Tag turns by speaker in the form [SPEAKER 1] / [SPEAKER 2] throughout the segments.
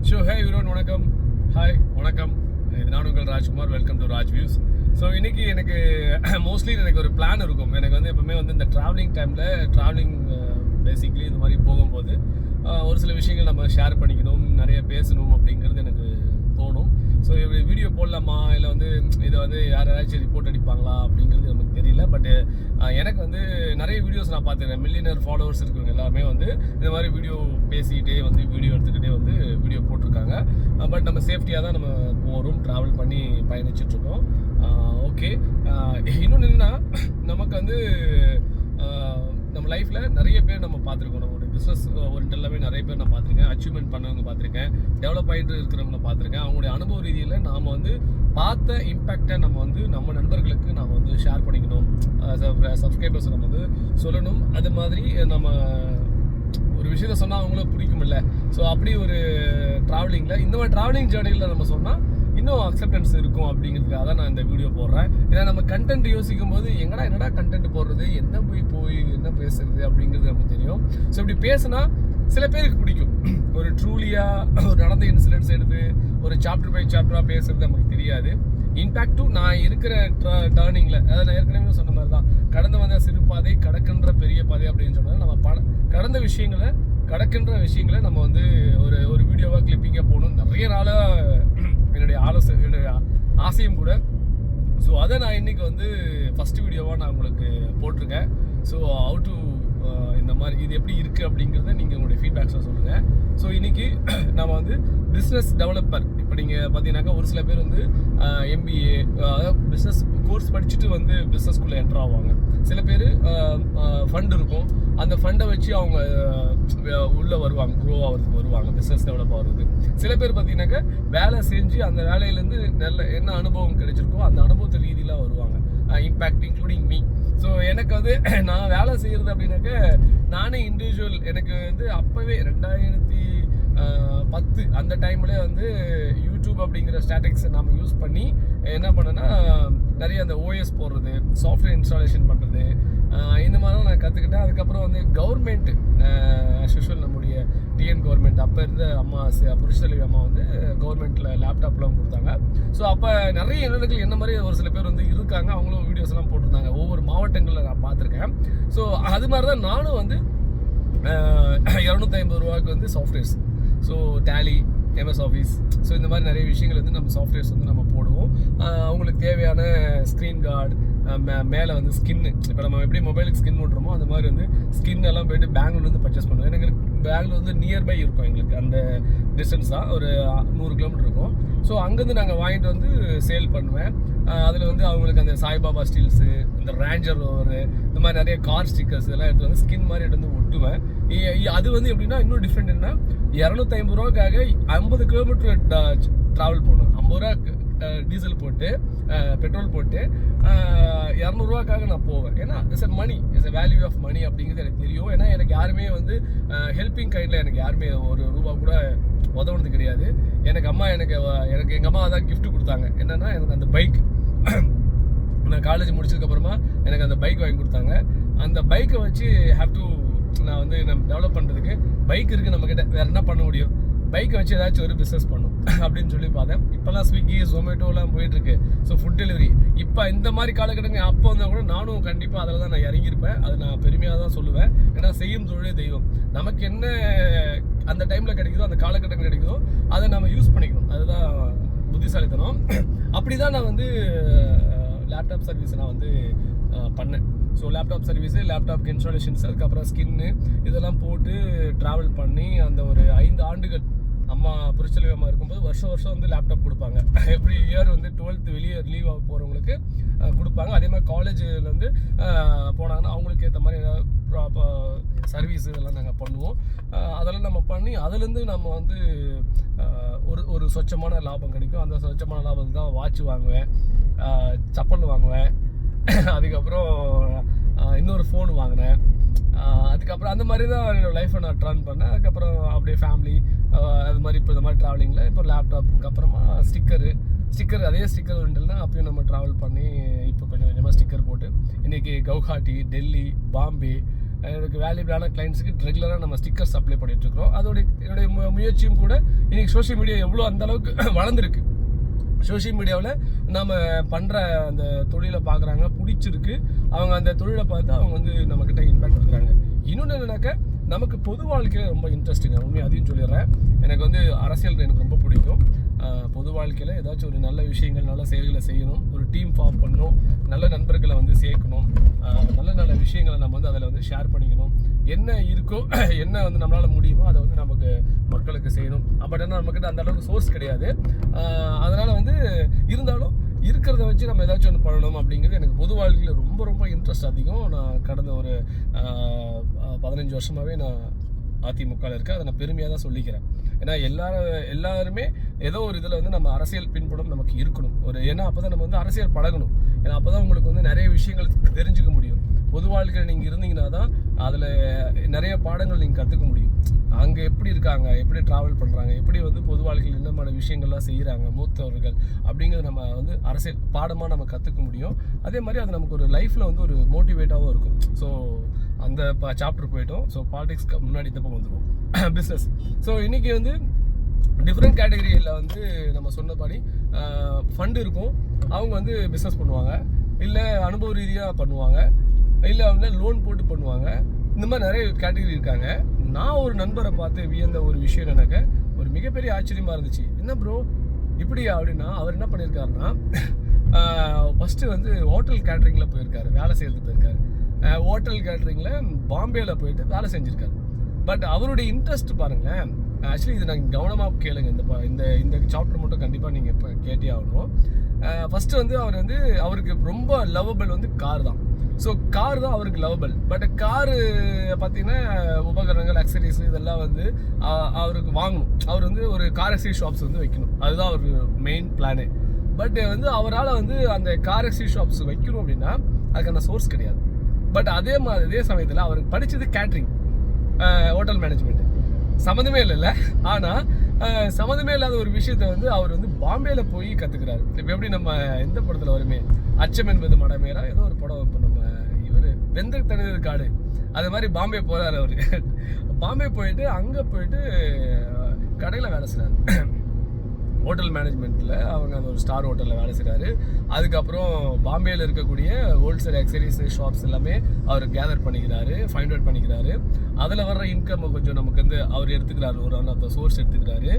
[SPEAKER 1] Show ஹே everyone வணக்கம். Hi வணக்கம். இது நான் உங்கள் Rajkumar. Welcome to Raj views. So இன்றைக்கி எனக்கு மோஸ்ட்லி எனக்கு ஒரு பிளான் இருக்கும். எனக்கு வந்து எப்பவுமே வந்து இந்த ட்ராவலிங் பேசிக்லி இந்த மாதிரி போகும்போது ஒரு சில விஷயங்கள் நம்ம ஷேர் பண்ணிக்கணும், நிறைய பேசணும் அப்படிங்கிறது எனக்கு தோணும். ஸோ இப்படி வீடியோ போடலாமா இல்லை வந்து இதை வந்து யாராச்சும் ரிப்போர்ட் அடிப்பாங்களா அப்படிங்கிறது நமக்கு தெரியல. பட் எனக்கு வந்து நிறைய வீடியோஸ் நான் பார்த்துருக்கேன். மில்லியனர் ஃபாலோவர்ஸ் இருக்கிறவங்க எல்லாருமே வந்து இந்த மாதிரி வீடியோ பேசிக்கிட்டே வந்து வீடியோ எடுத்துக்கிட்டே வந்து வீடியோ போட்டிருக்காங்க. பட் நம்ம சேஃப்டியாக தான் நம்ம போகிறோம், ட்ராவல் பண்ணி பயணிச்சிட்ருக்கோம். ஓகே, இன்னொன்று என்னென்னா நமக்கு வந்து நம்ம லைஃப்பில் நிறைய பேர் நம்ம பார்த்துருக்கோம். நம்ம ஒரு பிஸ்னஸ் ஓரியன்டலாகவே நிறைய பேர் நான் பார்த்துருக்கேன். அச்சீவ்மெண்ட் பண்ணவங்க பார்த்துருக்கேன், டெவலப் ஆகிட்டு இருக்கிறவங்கள பார்த்துருக்கேன். அவங்களுடைய அனுபவ ரீதியில் நாம் வந்து பார்த்த இம்பேக்டை நம்ம வந்து நம்ம நண்பர்களுக்கு நாம் வந்து ஷேர் பண்ணிக்கணும், சப்ஸ்கிரைபர்ஸ் நம்ம வந்து சொல்லணும். அது மாதிரி நம்ம ஒரு விஷயத்த சொன்னால் அவங்களும் பிடிக்குமில்ல. ஸோ அப்படி ஒரு ட்ராவலிங்கில் இந்த மாதிரி ட்ராவலிங் ஜேர்னியில் நம்ம சொன்னால் இன்னும் அக்செப்டன்ஸ் இருக்கும் அப்படிங்கிறதுக்காக தான் நான் இந்த வீடியோ போடுறேன். ஏன்னா நம்ம கண்டென்ட் யோசிக்கும் போது என்னடா கண்டென்ட் போடுறது, போய் என்ன பேசுறது அப்படிங்கிறது நமக்கு தெரியும். ஸோ இப்படி பேசுனா சில பேருக்கு பிடிக்கும். ஒரு ட்ரூலியாக ஒரு நடந்த இன்சிடென்ட்ஸ் எடுத்து ஒரு சாப்டர் பை சாப்டராக பேசுறது நமக்கு தெரியாது. இன்ஃபேக்டும் நான் இருக்கிற டேர்னிங்கில், அதாவது நான் ஏற்கனவே சொன்ன மாதிரி தான், கடந்து வந்த சிறு பாதை கடக்கின்ற பெரிய பாதை அப்படின்னு சொன்னால் நம்ம கடந்த விஷயங்களை கடக்கின்ற விஷயங்களை நம்ம வந்து ஒரு வீடியோவாக கிளிப்பிங்காக போகணும். நிறைய நாளாக என்னுடைய ஆசையும் கூட. ஸோ அதை நான் இன்றைக்கி வந்து ஃபஸ்ட்டு வீடியோவாக நான் உங்களுக்கு போட்டிருக்கேன். ஸோ ஹவு டு இந்த மாதிரி இது எப்படி இருக்குது அப்படிங்கிறத நீங்கள் உங்களுடைய ஃபீட்பேக்ஸாக சொல்லுங்கள். ஸோ இன்றைக்கி நம்ம வந்து பிஸ்னஸ் டெவலப்பர், இப்போ நீங்கள் பார்த்தீங்கன்னாக்கா ஒரு சில பேர் வந்து MBA அதாவது பிஸ்னஸ் கோர்ஸ் படிச்சுட்டு வந்து பிஸ்னஸ்குள்ளே என்ட்ரு ஆவாங்க. சில பேர் ஃபண்ட் இருக்கும், அந்த ஃபண்டை வச்சு அவங்க உள்ளே வருவாங்க, க்ரோ ஆகிறதுக்கு வருவாங்க, பிஸ்னஸ் டெவலப் ஆகிறது. சில பேர் பார்த்தீங்கன்னாக்கா வேலை செஞ்சு அந்த வேலையிலேருந்து என்ன அனுபவம் கிடைச்சிருக்கோ அந்த அனுபவத்தை ரீதியில் வருவாங்க, இம்பேக்ட் இன்க்ளூடிங் மீ. ஸோ எனக்கு வந்து நான் வேலை செய்கிறது அப்படின்னாக்க நானே இண்டிவிஜுவல். எனக்கு வந்து அப்போவே 2010 அந்த டைம்லேயே வந்து யூடியூப் அப்படிங்கிற ஸ்டாட்டிக்ஸை நம்ம யூஸ் பண்ணி என்ன பண்ணேன்னா நிறைய அந்த OS போடுறது, சாஃப்ட்வேர் இன்ஸ்டாலேஷன் பண்ணுறது, இந்த மாதிரிலாம் நான் கற்றுக்கிட்டேன். அதுக்கப்புறம் வந்து கவர்மெண்ட் யூஷுவல் நம்முடைய TN கவர்மெண்ட் அப்போ இருந்த அம்மா புருஷலி அம்மா வந்து கவர்மெண்ட்டில் லேப்டாப்லாம் கொடுத்தாங்க. ஸோ அப்போ நிறைய இளைஞர்கள் என்ன மாதிரி ஒரு சில பேர் வந்து இருக்காங்க, அவங்களும் வீடியோஸ்லாம் போட்டிருந்தாங்க. ஒவ்வொரு மாவட்டங்களில் நான் பார்த்துருக்கேன். ஸோ அது மாதிரி தான் நானும் வந்து 250 ரூபாய்க்கு வந்து softwares, so Tally, MS office, so இந்த மாதிரி நிறைய விஷயங்கள் வந்து நம்ம சாஃப்ட்வேர்ஸ் வந்து நம்ம போடுவோம். அவங்களுக்கு தேவையான ஸ்க்ரீன் கார்டு, மேலே வந்து ஸ்கின்னு, இப்போ நம்ம எப்படி மொபைலுக்கு ஸ்கின் விட்றோமோ அந்த மாதிரி வந்து ஸ்கின் எல்லாம் போய்ட்டு பெங்களூர்லேருந்து பர்ச்சேஸ் பண்ணுவோம். எனக்கு பெங்களூர் வந்து நியர்பை இருக்கும், எங்களுக்கு அந்த டிஸ்டன்ஸ் தான், ஒரு 100 கிலோமீட்டர் இருக்கும். ஸோ அங்கேருந்து நாங்கள் வாங்கிட்டு வந்து சேல் பண்ணுவேன். அதில் வந்து அவங்களுக்கு அந்த சாய்பாபா ஸ்டீல்ஸு, இந்த ரேஞ்சர் ரோவரு, இந்த மாதிரி நிறைய கார் ஸ்டிக்கர்ஸ் இதெல்லாம் எடுத்து வந்து ஸ்கின் மாதிரி எடுத்து வந்து ஒட்டுவேன். அது வந்து எப்படின்னா இன்னும் டிஃப்ரெண்ட் என்ன, 250 ரூபாய்க்காக 50 கிலோமீட்டர் ட்ராவல் பண்ணணும். 50 ரூபா டீசல் போட்டு பெட்ரோல் போட்டு 200 ரூபாய்க்காக நான் போவேன். ஏன்னா it's a value of money அப்படிங்கிறது எனக்கு தெரியும். ஏன்னா எனக்கு யாருமே வந்து ஹெல்பிங் கைண்டில் எனக்கு யாருமே ஒரு ரூபா கூட உதவுனது கிடையாது. எனக்கு எங்கள் அம்மா தான் கிஃப்ட் கொடுத்தாங்க. என்னென்னா எனக்கு அந்த பைக், நான் காலேஜ் முடிச்சதுக்கப்புறமா எனக்கு அந்த பைக் வாங்கி கொடுத்தாங்க. அந்த பைக்கை வச்சு நான் வந்து டெவலப் பண்ணுறதுக்கு பைக் இருக்குது நம்மக்கிட்ட, வேறு என்ன பண்ண முடியும், பைக்கை வச்சு ஏதாச்சும் ஒரு பிஸ்னஸ் பண்ணும் அப்படின்னு சொல்லி பார்த்தேன். இப்போல்லாம் ஸ்விக்கி, ஜொமேட்டோலாம் போயிட்டுருக்கு. ஸோ ஃபுட் டெலிவரி இப்போ இந்த மாதிரி காலகட்டங்கள் அப்போ வந்தால் கூட நானும் கண்டிப்பாக அதில் தான் நான் இறங்கியிருப்பேன். அதை நான் பெருமையாக தான் சொல்லுவேன். ஏன்னா செய்யும் தொழிலே தெய்வம். நமக்கு என்ன அந்த டைமில் கிடைக்குதோ, அந்த காலகட்டங்கள் கிடைக்குதோ அதை நம்ம யூஸ் பண்ணிக்கணும். அதுதான் புத்திசாலித்தனம். அப்படி தான் நான் வந்து லேப்டாப் சர்வீஸ் நான் வந்து பண்ணேன். ஸோ லேப்டாப் சர்வீஸு, லேப்டாப்க்கு இன்ஸ்டாலேஷன்ஸ், அதுக்கப்புறம் ஸ்கின்னு இதெல்லாம் போட்டு ட்ராவல் பண்ணி அந்த ஒரு 5 ஆண்டுகள் அம்மா புரிச்சலி அம்மா இருக்கும்போது வருஷம் வந்து லேப்டாப் கொடுப்பாங்க. எவ்ரி இயர் வந்து 12th வெளியே லீவ் ஆக போகிறவங்களுக்கு கொடுப்பாங்க. அதே மாதிரி காலேஜில் வந்து போனாங்கன்னா அவங்களுக்கு ஏற்ற மாதிரி சர்வீஸ் இதெல்லாம் நாங்கள் பண்ணுவோம். அதெல்லாம் நம்ம பண்ணி அதுலேருந்து நம்ம வந்து ஒரு சொச்சமான லாபம் கிடைக்கும். அந்த சொச்சமான லாபத்துக்கு தான் வாட்ச் வாங்குவேன், சப்பல் வாங்குவேன், அதுக்கப்புறம் இன்னொரு ஃபோன் வாங்கினேன். அதுக்கப்புறம் அந்த மாதிரி தான் என்னோடய லைஃப்பை நான் டர்ன் பண்ணேன். அதுக்கப்புறம் அப்படியே ஃபேமிலி அது மாதிரி இப்போ இந்த மாதிரி ட்ராவலிங்கில் இப்போ லேப்டாப்புக்கு அப்புறமா ஸ்டிக்கர் அதே ஸ்டிக்கர் வந்துட்டுனா அப்பயும் நம்ம ட்ராவல் பண்ணி இப்போ கொஞ்சம் கொஞ்சமாக ஸ்டிக்கர் போட்டு இன்றைக்கி கவுஹாட்டி, டெல்லி, பாம்பே, எனக்கு வேல்யூபிளான கிளைண்ட்ஸுக்கு ரெகுலராக நம்ம ஸ்டிக்கர்ஸ் அப்ளை பண்ணிகிட்ருக்கிறோம். என்னுடைய முயற்சியும் கூட இன்றைக்கி சோஷியல் மீடியா எவ்வளோ அந்தளவுக்கு வளர்ந்துருக்கு. சோஷியல் மீடியாவில் நம்ம பண்ணுற அந்த தொழிலை பார்க்குறாங்க, பிடிச்சிருக்கு, அவங்க அந்த தொழிலை பார்த்து அவங்க வந்து நம்மக்கிட்ட இம்பேக்ட் கொடுக்குறாங்க. இன்னொன்று என்னன்னாக்கா, நமக்கு பொது வாழ்க்கையில் ரொம்ப இன்ட்ரெஸ்டிங்க, உண்மையாக அதையும் சொல்லிடுறேன். எனக்கு வந்து அரசியல் எனக்கு ரொம்ப பிடிக்கும். பொது வாழ்க்கையில் ஏதாச்சும் ஒரு நல்ல விஷயங்கள், நல்ல செயல்களை செய்யணும், ஒரு டீம் ஃபார்ம் பண்ணணும், நல்ல நண்பர்களை வந்து சேர்க்கணும், நல்ல நல்ல விஷயங்களை நம்ம வந்து அதில் வந்து ஷேர் பண்ணிக்கணும், என்ன இருக்கோ என்ன வந்து நம்மளால் முடியுமோ அதை வந்து நமக்கு மக்களுக்கு செய்யணும். பட் ஆனால் நம்மக்கிட்ட அந்த அளவுக்கு சோர்ஸ் கிடையாது. அதனால் வந்து இருந்தாலும் இருக்கிறத வச்சு நம்ம ஏதாச்சும் ஒன்று பண்ணணும் அப்படிங்கிறது எனக்கு பொது வாழ்க்கையில் ரொம்ப ரொம்ப இன்ட்ரெஸ்ட் அதிகம். நான் கடந்த ஒரு 15 வருஷமாகவே நான் அதிமுகவில் இருக்கேன். அதை நான் பெருமையாக தான் சொல்லிக்கிறேன். ஏன்னா எல்லாருமே ஏதோ ஒரு இதில் வந்து நம்ம அரசியல் பின்புலம் நமக்கு இருக்கணும். ஏன்னா அப்போ தான் நம்ம வந்து அரசியல் பழகணும். ஏன்னா அப்போ தான் உங்களுக்கு வந்து நிறைய விஷயங்கள் தெரிஞ்சுக்க முடியும். பொது வாழ்க்கையில் நீங்கள் இருந்தீங்கன்னா தான் அதில் நிறைய பாடங்கள் நீங்கள் கற்றுக்க முடியும். அங்கே எப்படி இருக்காங்க, எப்படி ட்ராவல் பண்ணுறாங்க, எப்படி வந்து பொது வாழ்க்கையில் என்ன மாதிரி விஷயங்கள்லாம் செய்கிறாங்க மூத்தவர்கள் அப்படிங்கிறது நம்ம வந்து அரசியல் பாடமாக நம்ம கற்றுக்க முடியும். அதே மாதிரி அது நமக்கு ஒரு லைஃப்பில் வந்து ஒரு மோட்டிவேட்டாகவும் இருக்கும். ஸோ அந்த சாப்டர் போயிட்டோம். ஸோ பாலிடிக்ஸ்க்கு முன்னாடி இந்த பக்கம் வந்துடுவோம். பிஸ்னஸ். ஸோ இன்றைக்கி வந்து டிஃப்ரெண்ட் கேட்டகரியில் வந்து நம்ம சொன்னபடி ஃபண்டு இருக்கும். அவங்க வந்து பிஸ்னஸ் பண்ணுவாங்க, இல்லை அனுபவ ரீதியாக பண்ணுவாங்க, இல்லை வந்து லோன் போட்டு பண்ணுவாங்க. இந்த மாதிரி நிறைய கேட்டகரி இருக்காங்க. நான் ஒரு நண்பரை பார்த்து வியந்த ஒரு விஷயம் எனக்கு ஒரு மிகப்பெரிய ஆச்சரியமாக இருந்துச்சு. என்ன ப்ரோ இப்படியா அப்படின்னா, அவர் என்ன பண்ணியிருக்காருன்னா, ஃபஸ்ட்டு வந்து ஹோட்டல் கேட்ரிங்கில் போயிருக்காரு, வேலை செய்கிறதுக்கு போயிருக்காரு. ஹோட்டல் கேட்ரிங்கில் பாம்பேயில் போயிட்டு வேலை செஞ்சுருக்காரு. பட் அவருடைய இன்ட்ரெஸ்ட் பாருங்களேன். ஆக்சுவலி இது நாங்கள் கவனமாக கேளுங்க. இந்த சாப்டர் மட்டும் கண்டிப்பாக நீங்கள் இப்போ கேட்டே ஆகணும். ஃபஸ்ட்டு வந்து அவருக்கு ரொம்ப லவபிள் வந்து கார் தான். ஸோ கார் தான் அவருக்கு லவபிள். பட் காரு பார்த்தீங்கன்னா உபகரணங்கள், அக்சரிஸ் இதெல்லாம் வந்து அவருக்கு வாங்கணும். அவர் வந்து ஒரு கார் அக்சரி ஷாப்ஸ் வந்து வைக்கணும். அதுதான் அவருக்கு மெயின் பிளானே. பட் வந்து அவரால் வந்து அந்த கார் அக்சரி ஷாப்ஸ் வைக்கணும் அப்படின்னா அதுக்கான சோர்ஸ் கிடையாது. பட் அதே சமயத்தில் அவருக்கு படித்தது கேட்ரிங், ஹோட்டல் மேனேஜ்மெண்ட். சம்மந்தமே இல்லைல்ல. ஆனால் சம்மந்தமே இல்லாத ஒரு விஷயத்த வந்து அவர் வந்து பாம்பேயில் போய் கற்றுக்கிறாரு. இப்போ எப்படி நம்ம எந்த படத்தில் வருமே, அச்சம் என்பது மடமேரா ஏதோ ஒரு படம், இப்போ நம்ம இவர் வெந்த தனிது காடு, அது மாதிரி பாம்பே போகிறார் அவர். பாம்பே போயிட்டு அங்கே போயிட்டு கடையில் வேலை செய்கிறார். ஹோட்டல் மேனேஜ்மெண்ட்டில் அவங்க அந்த ஒரு ஸ்டார் ஹோட்டலில் வேலை செய்கிறாரு. அதுக்கப்புறம் பாம்பேயில் இருக்கக்கூடிய ஹோல்சேல் அக்சரிஸ் ஷாப்ஸ் எல்லாமே அவர் கேதர் பண்ணிக்கிறாரு, ஃபைண்ட் அவுட் பண்ணிக்கிறாரு. அதில் வர்ற இன்கம் கொஞ்சம் நமக்கு வந்து அவர் எடுத்துக்கிறாரு, ஒரு ஒன் ஆஃப் த சோர்ஸ் எடுத்துக்கிறாரு.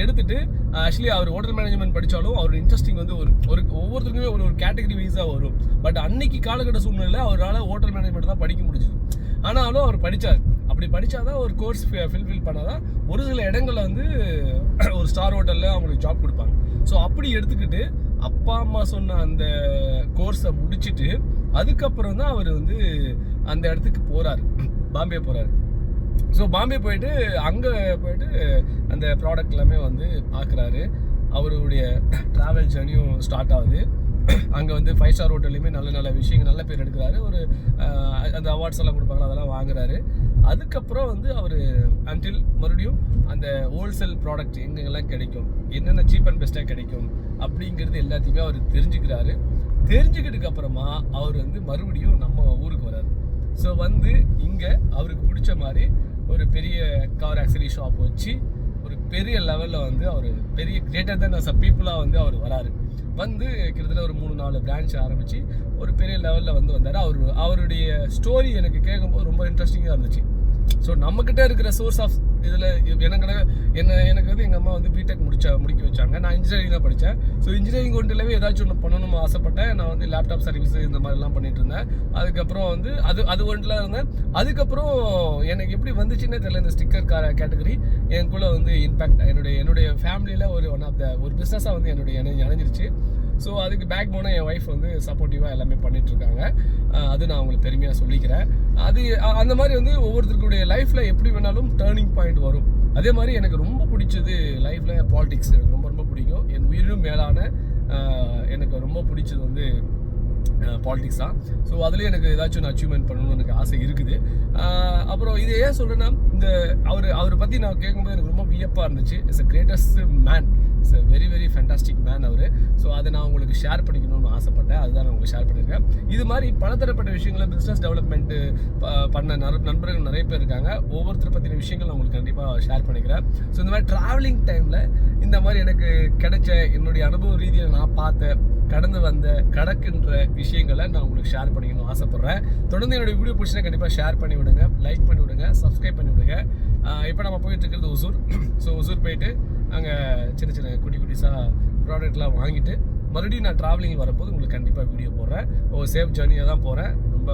[SPEAKER 1] எடுத்துகிட்டு ஆக்சுவலி அவர் ஹோட்டல் மேனேஜ்மெண்ட் படித்தாலும் அவர் இன்ட்ரெஸ்டிங் வந்து ஒரு ஒவ்வொருத்தருக்குமே ஒரு கேட்டகரி வைஸாக வரும். பட் அன்னைக்கு காலகட்ட சூழ்நிலையில் அவரால் ஹோட்டல் மேனேஜ்மெண்ட் தான் படிக்க முடிஞ்சுது. ஆனாலும் அவர் படித்தார். அப்படி படித்தாதான் ஒரு கோர்ஸ் ஃபில் பண்ணாதான் ஒரு சில இடங்களில் வந்து ஒரு ஸ்டார் ஹோட்டலில் அவங்களுக்கு ஜாப் கொடுப்பாங்க. ஸோ அப்படி எடுத்துக்கிட்டு அப்பா அம்மா சொன்ன அந்த கோர்ஸை முடிச்சுட்டு அதுக்கப்புறம் தான் அவர் வந்து அந்த இடத்துக்கு போகிறார், பாம்பே போகிறார். ஸோ பாம்பே போயிட்டு அங்கே போயிட்டு அந்த ப்ராடக்ட் எல்லாமே வந்து பார்க்குறாரு. அவருடைய ட்ராவல் ஜர்னியும் ஸ்டார்ட் ஆகுது. அங்கே வந்து 5 ஸ்டார் ஹோட்டல்லையுமே நல்ல நல்ல விஷயங்கள், நல்ல பேர் எடுக்கிறாரு. ஒரு அந்த அவார்ட்ஸ் எல்லாம் கொடுப்பாங்களா, அதெல்லாம் வாங்குறாரு. அதுக்கப்புறம் வந்து அவர் அன்டில் மறுபடியும் அந்த ஹோல்சேல் ப்ராடக்ட் எங்கெங்கெல்லாம் கிடைக்கும், என்னென்ன சீப் அண்ட் பெஸ்ட்டாக கிடைக்கும் அப்படிங்கிறது எல்லாத்தையுமே அவர் தெரிஞ்சுக்கிறாரு. தெரிஞ்சுக்கிட்டதுக்கு அப்புறமா அவர் வந்து மறுபடியும் நம்ம ஊருக்கு வராரு. ஸோ வந்து இங்கே அவருக்கு பிடிச்ச மாதிரி ஒரு பெரிய கார் ஆக்சரி ஷாப் வச்சு ஒரு பெரிய லெவலில் வந்து அவர் பெரிய கிரேட்டர் தென் அஸ் அ பீப்புளாக வந்து அவர் வராரு. வந்து கிட்டத்தட்ட ஒரு 3-4 பிரான்ச் ஆரம்பித்து ஒரு பெரிய லெவலில் வந்து வந்தார். அவருடைய ஸ்டோரி எனக்கு கேட்கும்போது ரொம்ப இன்ட்ரெஸ்டிங்காக இருந்துச்சு. ஸோ நம்மக்கிட்ட இருக்கிற சோர்ஸ் ஆஃப் இதில் எனக்கு வந்து எங்கள் அம்மா வந்து பிடெக் முடிக்க வச்சாங்க. நான் இன்ஜினியரிங் தான் படித்தேன். ஸோ இன்ஜினியரிங் ஒன்றிலவே ஏதாச்சும் ஒன்று பண்ணணும்னு ஆசைப்பட்டேன். நான் வந்து லேப்டாப் சர்வீஸ் இந்த மாதிரிலாம் பண்ணிட்டு இருந்தேன். அதுக்கப்புறம் வந்து அது ஒன்றில் இருந்தேன். அதுக்கப்புறம் எனக்கு எப்படி வந்துச்சுன்னே தெரியல இந்த ஸ்டிக்கர் கேட்டகரி எனக்குள்ளே வந்து இம்பேக்ட் என்னுடைய ஃபேமிலியில் ஒரு பிஸ்னஸாக வந்து இணைஞ்சிருச்சு. ஸோ அதுக்கு பேக் போனால் என் ஒய்ஃப் வந்து சப்போர்ட்டிவாக எல்லாமே பண்ணிகிட்ருக்காங்க. அது நான் அவங்களுக்கு பெருமையாக சொல்லிக்கிறேன். அந்த மாதிரி வந்து ஒவ்வொருத்தருக்குடைய லைஃப்பில் எப்படி வேணாலும் டேர்னிங் பாயிண்ட் வரும். அதே மாதிரி எனக்கு ரொம்ப பிடிச்சது லைஃப்பில் பாலிடிக்ஸ் எனக்கு ரொம்ப ரொம்ப பிடிக்கும். என் உயிரும் மேலான எனக்கு ரொம்ப பிடிச்சது வந்து பாலிடிக்ஸ் தான். ஸோ அதுலேயும் எனக்கு ஏதாச்சும் ஒன்று அச்சீவ்மெண்ட் பண்ணணும்னு எனக்கு ஆசை இருக்குது. அப்புறம் இதை ஏன் சொல்கிறேன்னா, இந்த அவரை பற்றி நான் கேட்கும்போது எனக்கு ரொம்ப வியப்பாக இருந்துச்சு. It's a greatest man, it's a very very fantastic man அவர். ஸோ அதை நான் உங்களுக்கு ஷேர் பண்ணிக்கணும்னு ஆசைப்பட்டேன், அதுதான் நான் உங்களுக்கு ஷேர் பண்ணியிருக்கேன். இது மாதிரி பலதரப்பட்ட விஷயங்களை பிஸ்னஸ் டெவலப்மெண்ட்டு பண்ண நண்பர்கள் நிறைய பேர் இருக்காங்க. ஒவ்வொருத்தரை பற்றின விஷயங்கள் நான் உங்களுக்கு கண்டிப்பாக ஷேர் பண்ணிக்கிறேன். ஸோ இந்த மாதிரி ட்ராவலிங் டைமில் இந்த மாதிரி எனக்கு கிடைச்ச என்னுடைய அனுபவ ரீதியை நான் பார்த்த கடந்து வந்த கடக்கின்ற விஷயங்களை நான் உங்களுக்கு ஷேர் பண்ணிக்கணும்னு ஆசைப்பட்றேன். தொடர்ந்து என்னுடைய வீடியோ பிடிச்சினா கண்டிப்பாக ஷேர் பண்ணி விடுங்க, லைக் பண்ணி விடுங்க, சப்ஸ்கிரைப் பண்ணி விடுங்க. இப்போ நம்ம போயிட்டு இருக்கிறது ஒசூர். ஸோ ஒசூர் போயிட்டு அங்கே சின்ன சின்ன குட்டிஸாக ப்ராடக்ட்லாம் வாங்கிட்டு மறுபடியும் நான் ட்ராவலிங் வரும்போது உங்களுக்கு கண்டிப்பாக வீடியோ போடுறேன். சேஃப் ஜர்னியாக தான் போகிறேன், ரொம்ப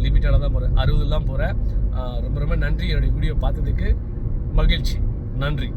[SPEAKER 1] லிமிட்டடாக தான் போகிறேன், 60 போகிறேன். ரொம்ப ரொம்ப நன்றி என்னுடைய வீடியோ பார்த்ததுக்கு, மகிழ்ச்சி, நன்றி.